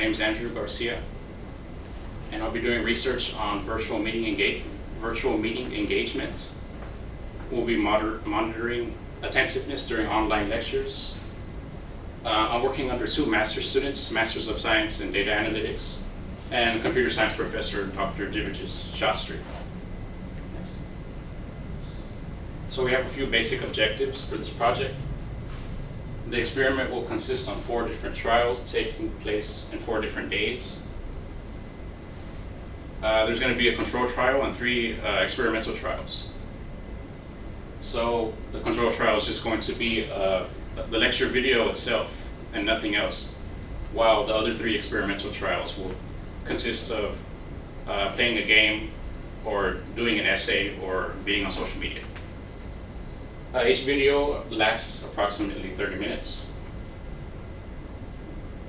name is Andrew Garcia, and I'll be doing research on virtual meeting engagements. We'll be monitoring attentiveness during online lectures. I'm working under two master's students, Masters of Science in Data Analytics, and computer science professor, Dr. Divijis Shastri. So we have a few basic objectives for this project. The experiment will consist on 4 different trials taking place in 4 different days. There's going to be a control trial and 3 experimental trials. So the control trial is just going to be the lecture video itself and nothing else, while the other 3 experimental trials will consist of playing a game or doing an essay or being on social media. Each video lasts approximately 30 minutes.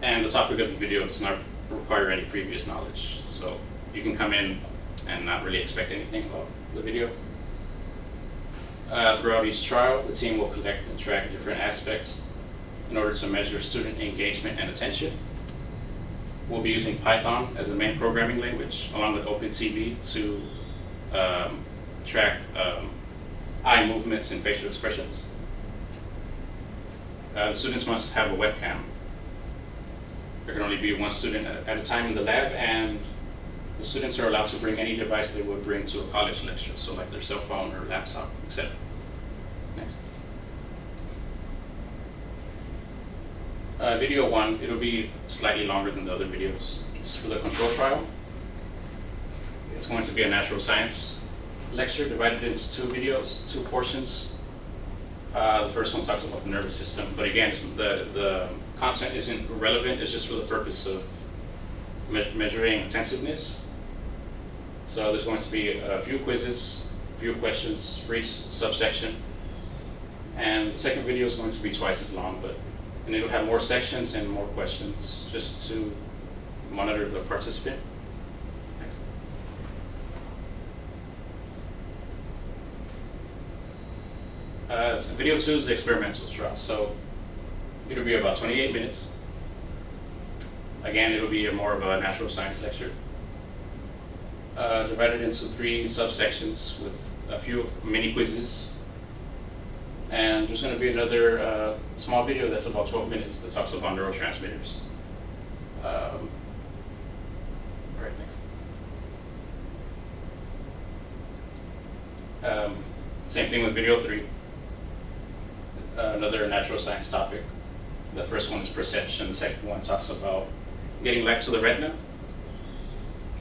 And the topic of the video does not require any previous knowledge. So you can come in and not really expect anything about the video. Throughout each trial, the team will collect and track different aspects in order to measure student engagement and attention. We'll be using Python as the main programming language, along with OpenCV to track eye movements and facial expressions. The students must have a webcam. There can only be 1 student at a time in the lab, and the students are allowed to bring any device they would bring to a college lecture, so like their cell phone or laptop, etc. Next. Video 1, it'll be slightly longer than the other videos. This is for the control trial. It's going to be a natural science lecture divided into 2 videos, 2 portions. The first one talks about the nervous system, but again, the content isn't relevant, it's just for the purpose of measuring attentiveness. So there's going to be a few quizzes, a few questions for each subsection. And the second video is going to be twice as long, and it'll have more sections and more questions just to monitor the participant. So video 2 is the experimental trial. So it'll be about 28 minutes. Again, it'll be more of a natural science lecture. Divided into 3 subsections with a few mini quizzes. And there's going to be another small video that's about 12 minutes that talks about neurotransmitters. Right, next. Same thing with video 3. Another natural science topic. The first one is perception, the second one talks about getting light to the retina.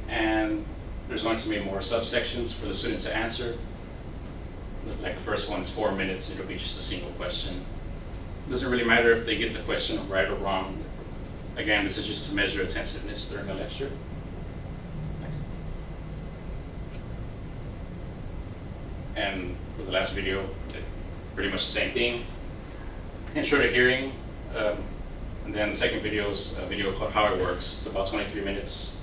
And there's going to be more subsections for the students to answer. Like the first one is 4 minutes, it'll be just a single question. It doesn't really matter if they get the question right or wrong. Again, this is just to measure attentiveness during the lecture. Next. And for the last video, pretty much the same thing. Intro to hearing, and then the second video is a video called How It Works. It's about 23 minutes.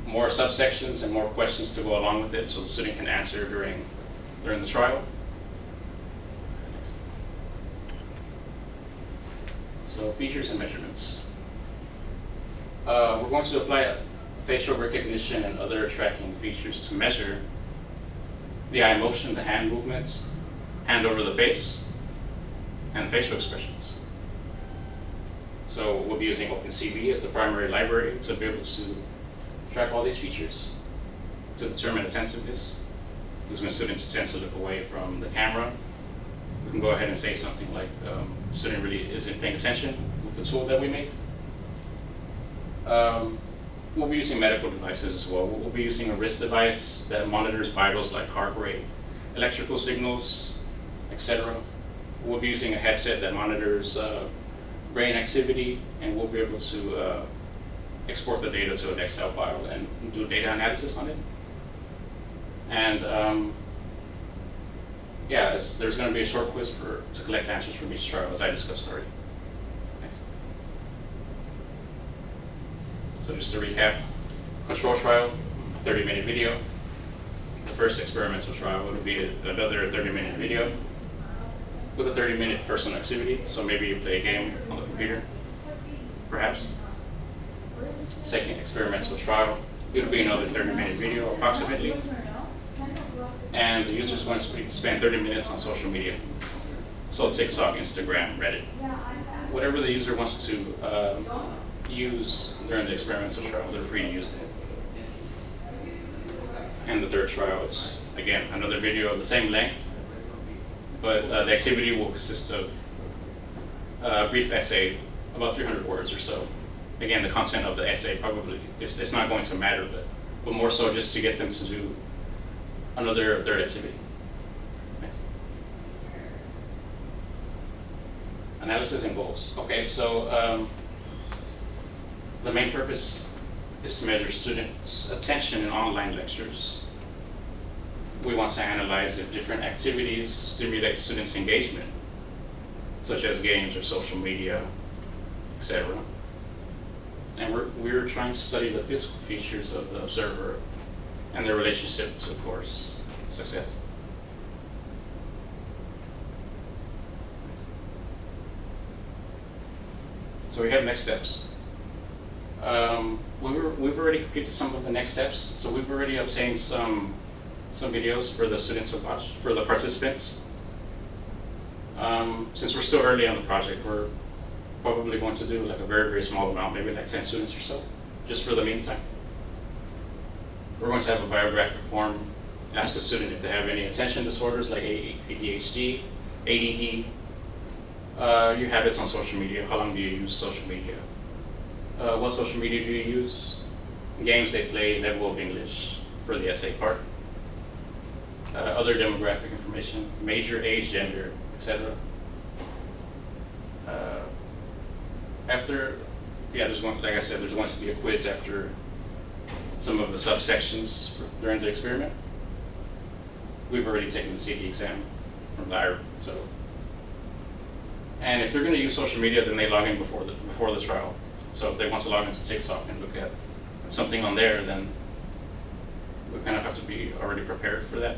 More subsections and more questions to go along with it, so the student can answer during the trial. So features and measurements. We're going to apply facial recognition and other tracking features to measure the eye motion, the hand movements, hand over the face, and facial expressions. So we'll be using OpenCV as the primary library to be able to track all these features to determine attentiveness. Because when students tend to look away from the camera, we can go ahead and say something like, the student really isn't paying attention with the tool that we made. We'll be using medical devices as well. We'll be using a wrist device that monitors vitals like heart rate, electrical signals, etc. We'll be using a headset that monitors brain activity, and we'll be able to export the data to an Excel file and do data analysis on it. And there's going to be a short quiz to collect answers from each trial, as I discussed already. Next. So just to recap, control trial, 30-minute video. The first experimental trial would be another 30-minute video with a 30-minute personal activity. So maybe you play a game on the computer. perhaps. Second experimental trial, it'll be another 30-minute video approximately. And the user is going to spend 30 minutes on social media. So TikTok, Instagram, Reddit. Whatever the user wants to use during the experimental trial, they're free to use it. And the third trial, it's, again, another video of the same length, but the activity will consist of a brief essay, about 300 words or so. Again, the content of the essay probably, it's not going to matter, but more so just to get them to do another third activity. Next. Analysis and goals. Okay, so the main purpose is to measure students' attention in online lectures. We want to analyze if different activities stimulate students' engagement, such as games or social media, etc. And we're trying to study the physical features of the observer and their relationship to course success. So we have next steps. We've already completed some of the next steps. So we've already obtained some videos for the students to watch, for the participants. Since we're still early on the project, we're probably going to do like a very, very small amount, maybe like 10 students or so, just for the meantime. We're going to have a biographic form, ask a student if they have any attention disorders like ADHD, ADD, your habits on social media, how long do you use social media, what social media do you use, games they play, level of English for the essay part, other demographic information, major, age, gender, etc. After, there's one, like I said, there's going to be a quiz after some of the subsections during the experiment. We've already taken the CD exam from the IRB, so. And if they're going to use social media, then they log in before the trial. So if they want to log into TikTok and look at something on there, then we kind of have to be already prepared for that.